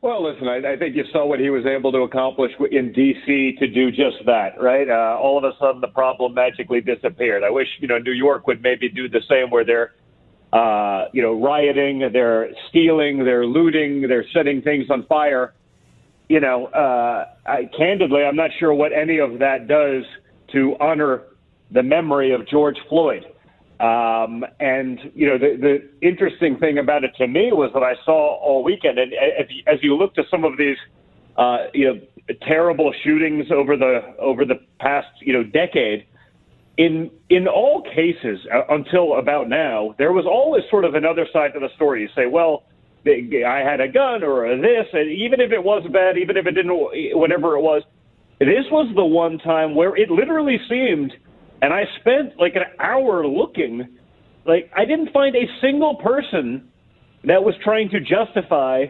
Well, listen, I think you saw what he was able to accomplish in D.C. to do just that, right? All of a sudden, the problem magically disappeared. I wish, New York would maybe do the same, where they're, rioting, they're stealing, they're looting, they're setting things on fire. Candidly, I'm not sure what any of that does to honor the memory of George Floyd. The interesting thing about it to me was that I saw all weekend, and as you look to some of these, terrible shootings over the past, decade, in all cases until about now, there was always sort of another side to the story. You say, well, I had a gun or this, and even if it was bad, even if it didn't, whatever it was, this was the one time where it literally seemed. And I spent like an hour looking, like I didn't find a single person that was trying to justify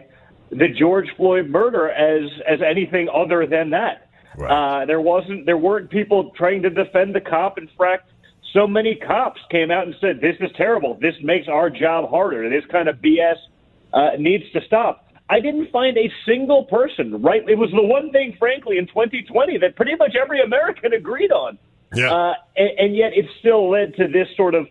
the George Floyd murder as anything other than that. Right. There weren't people trying to defend the cop. In fact, so many cops came out and said, this is terrible. This makes our job harder. This kind of BS needs to stop. I didn't find a single person, right? It was the one thing, frankly, in 2020 that pretty much every American agreed on. Yeah. And yet it still led to this sort of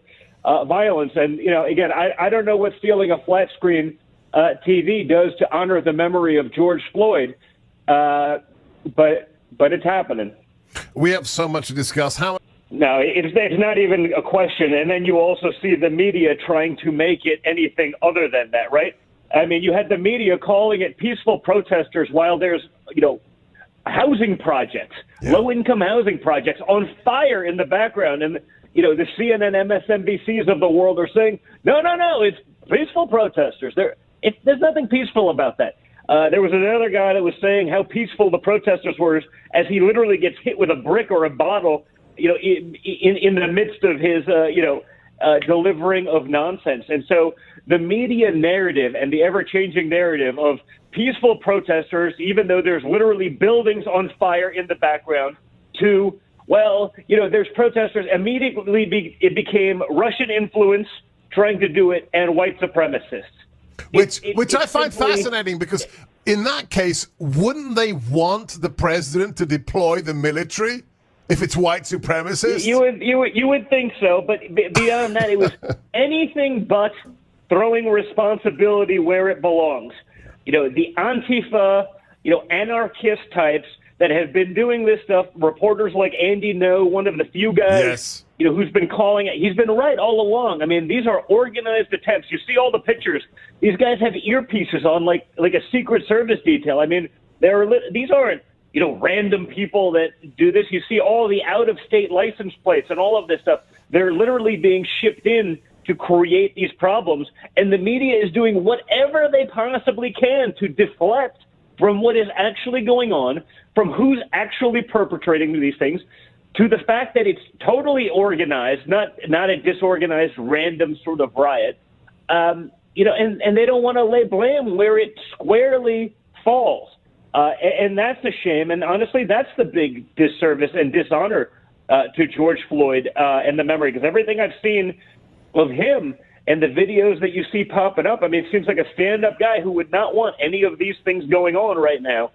violence. And, again, I don't know what stealing a flat screen TV does to honor the memory of George Floyd, but it's happening. We have so much to discuss. No, it's not even a question. And then you also see the media trying to make it anything other than that, right? I mean, you had the media calling it peaceful protesters while there's, housing projects, low-income housing projects on fire in the background. And, the CNN, MSNBCs of the world are saying, no, it's peaceful protesters. There's nothing peaceful about that. There was another guy that was saying how peaceful the protesters were as he literally gets hit with a brick or a bottle, in the midst of his, delivering of nonsense. And so the media narrative and the ever-changing narrative of peaceful protesters, even though there's literally buildings on fire in the background, to, there's protesters, immediately it became Russian influence trying to do it and white supremacists. Which I find fascinating, because in that case, wouldn't they want the president to deploy the military if it's white supremacists? You would think so, but beyond that, it was anything but throwing responsibility where it belongs. The ANTIFA, anarchist types that have been doing this stuff, reporters like Andy No, one of the few guys, who's been calling it. He's been right all along. I mean, these are organized attempts. You see all the pictures. These guys have earpieces on like a Secret Service detail. I mean, these aren't, random people that do this. You see all the out-of-state license plates and all of this stuff. They're literally being shipped in to create these problems, and the media is doing whatever they possibly can to deflect from what is actually going on, from who's actually perpetrating these things, to the fact that it's totally organized, not a disorganized, random sort of riot. And they don't want to lay blame where it squarely falls. And that's a shame. And honestly, that's the big disservice and dishonor to George Floyd and the memory, because everything I've seen of him and the videos that you see popping up, I mean, it seems like a stand-up guy who would not want any of these things going on right now.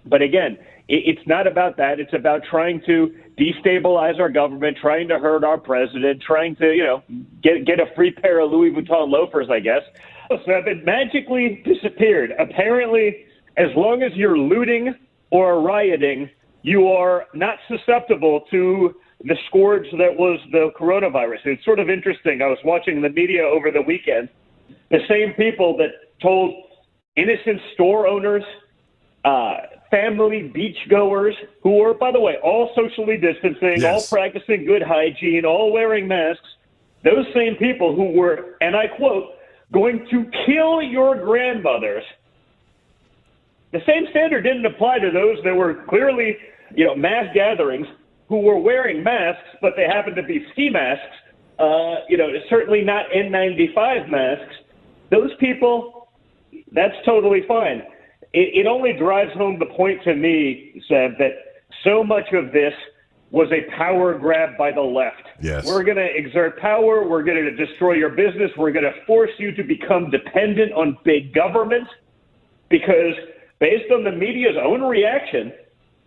But again, it's not about that. It's about trying to destabilize our government, trying to hurt our president, trying to, get a free pair of Louis Vuitton loafers, I guess. So it magically disappeared. Apparently, as long as you're looting or rioting, you are not susceptible to the scourge that was the coronavirus. It's sort of interesting. I was watching the media over the weekend. The same people that told innocent store owners, family beachgoers, who were, by the way, all socially distancing, all practicing good hygiene, all wearing masks, those same people who were, and I quote, going to kill your grandmothers. The same standard didn't apply to those that were clearly, mass gatherings, who were wearing masks, but they happened to be ski masks, certainly not N95 masks. Those people, that's totally fine. It only drives home the point to me, Seb, that so much of this was a power grab by the left. Yes. We're going to exert power. We're going to destroy your business. We're going to force you to become dependent on big government. because based on the media's own reaction,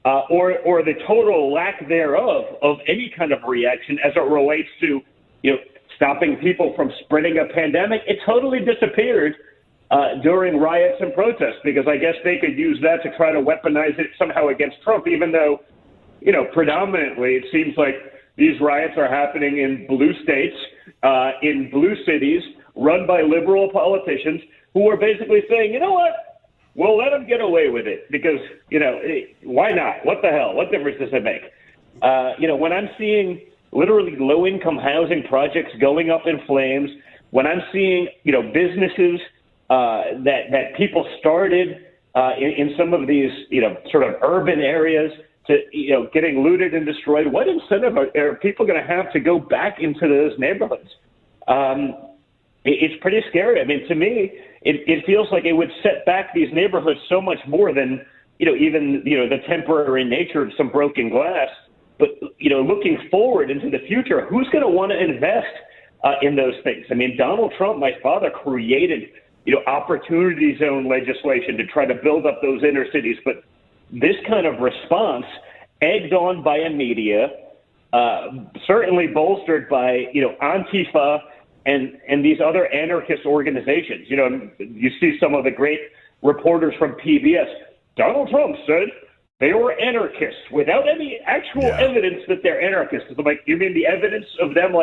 or the total lack thereof of any kind of reaction as it relates to, stopping people from spreading a pandemic, it totally disappeared during riots and protests, because I guess they could use that to try to weaponize it somehow against Trump, even though, predominantly it seems like these riots are happening in blue states, in blue cities, run by liberal politicians who are basically saying, you know what? We'll let them get away with it because, why not? What the hell? What difference does it make? When I'm seeing literally low-income housing projects going up in flames, when I'm seeing, businesses that people started in some of these, sort of urban areas to, getting looted and destroyed, what incentive are people going to have to go back into those neighborhoods? It's pretty scary. I mean, to me, it feels like it would set back these neighborhoods so much more than, even, the temporary nature of some broken glass. But, looking forward into the future, who's going to want to invest in those things? I mean, Donald Trump, my father, created, opportunity zone legislation to try to build up those inner cities. But this kind of response, egged on by a media, certainly bolstered by, ANTIFA, and these other anarchist organizations. You see some of the great reporters from PBS. Donald Trump said they were anarchists without any actual evidence that they're anarchists. I'm like, you mean the evidence of them,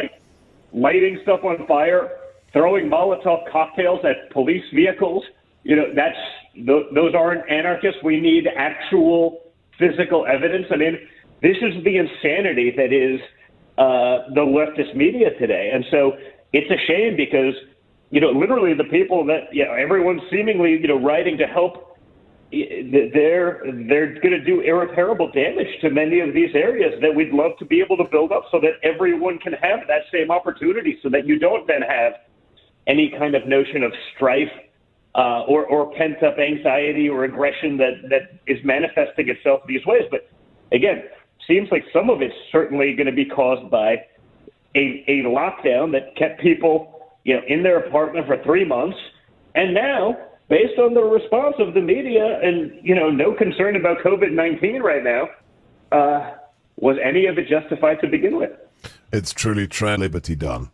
lighting stuff on fire, throwing Molotov cocktails at police vehicles? Those aren't anarchists. We need actual physical evidence. I mean, this is the insanity that is the leftist media today. And so it's a shame because, literally the people that, everyone's seemingly, riding to help, they're going to do irreparable damage to many of these areas that we'd love to be able to build up so that everyone can have that same opportunity, so that you don't then have any kind of notion of strife or pent-up anxiety or aggression that is manifesting itself these ways. But again, seems like some of it's certainly going to be caused by a lockdown that kept people, in their apartment for 3 months. And now, based on the response of the media and, no concern about COVID-19 right now, was any of it justified to begin with? It's truly liberty done.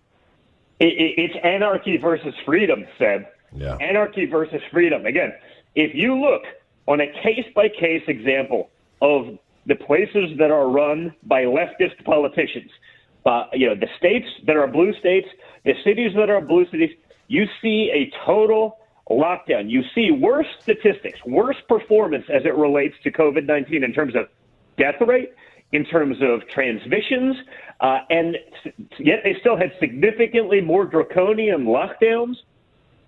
It's anarchy versus freedom, Seb. Yeah. Anarchy versus freedom. Again, if you look on a case-by-case example of the places that are run by leftist politicians, the states that are blue states, the cities that are blue cities, you see a total lockdown. You see worse statistics, worse performance as it relates to COVID-19 in terms of death rate, in terms of transmissions, and yet they still had significantly more draconian lockdowns.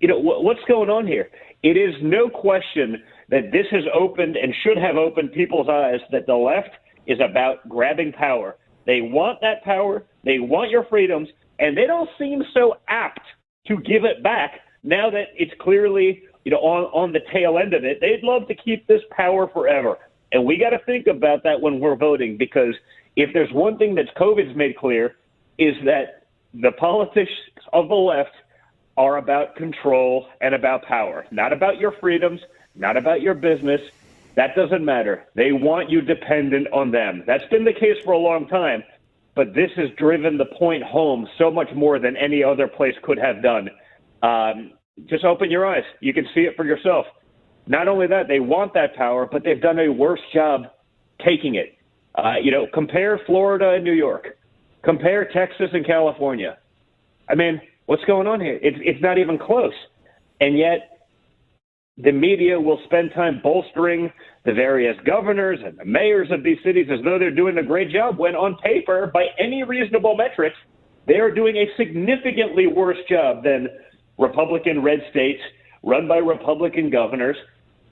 What's going on here? It is no question that this has opened and should have opened people's eyes that the left is about grabbing power. They want that power, they want your freedoms, and they don't seem so apt to give it back now that it's clearly, on the tail end of it. They'd love to keep this power forever. And we got to think about that when we're voting, because if there's one thing that COVID's made clear is that the politics of the left are about control and about power, not about your freedoms, not about your business. That doesn't matter. They want you dependent on them. That's been the case for a long time, but this has driven the point home so much more than any other place could have done. Just open your eyes. You can see it for yourself. Not only that, they want that power, but they've done a worse job taking it. Compare Florida and New York. Compare Texas and California. I mean, what's going on here? It's not even close. And yet, the media will spend time bolstering the various governors and the mayors of these cities as though they're doing a great job, when on paper, by any reasonable metrics, they are doing a significantly worse job than Republican red states run by Republican governors.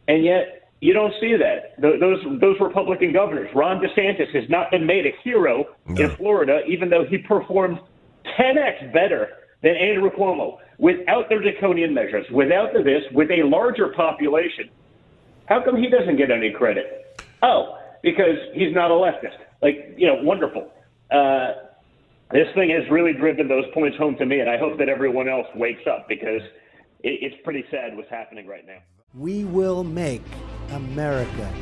And yet you don't see that. Those Republican governors, Ron DeSantis has not been made a hero in Florida, even though he performed 10x better than Andrew Cuomo without the draconian measures, without this, with a larger population. How come he doesn't get any credit? Oh, because he's not a leftist. Wonderful. This thing has really driven those points home to me, and I hope that everyone else wakes up, because it's pretty sad what's happening right now. We will make America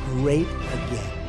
great again.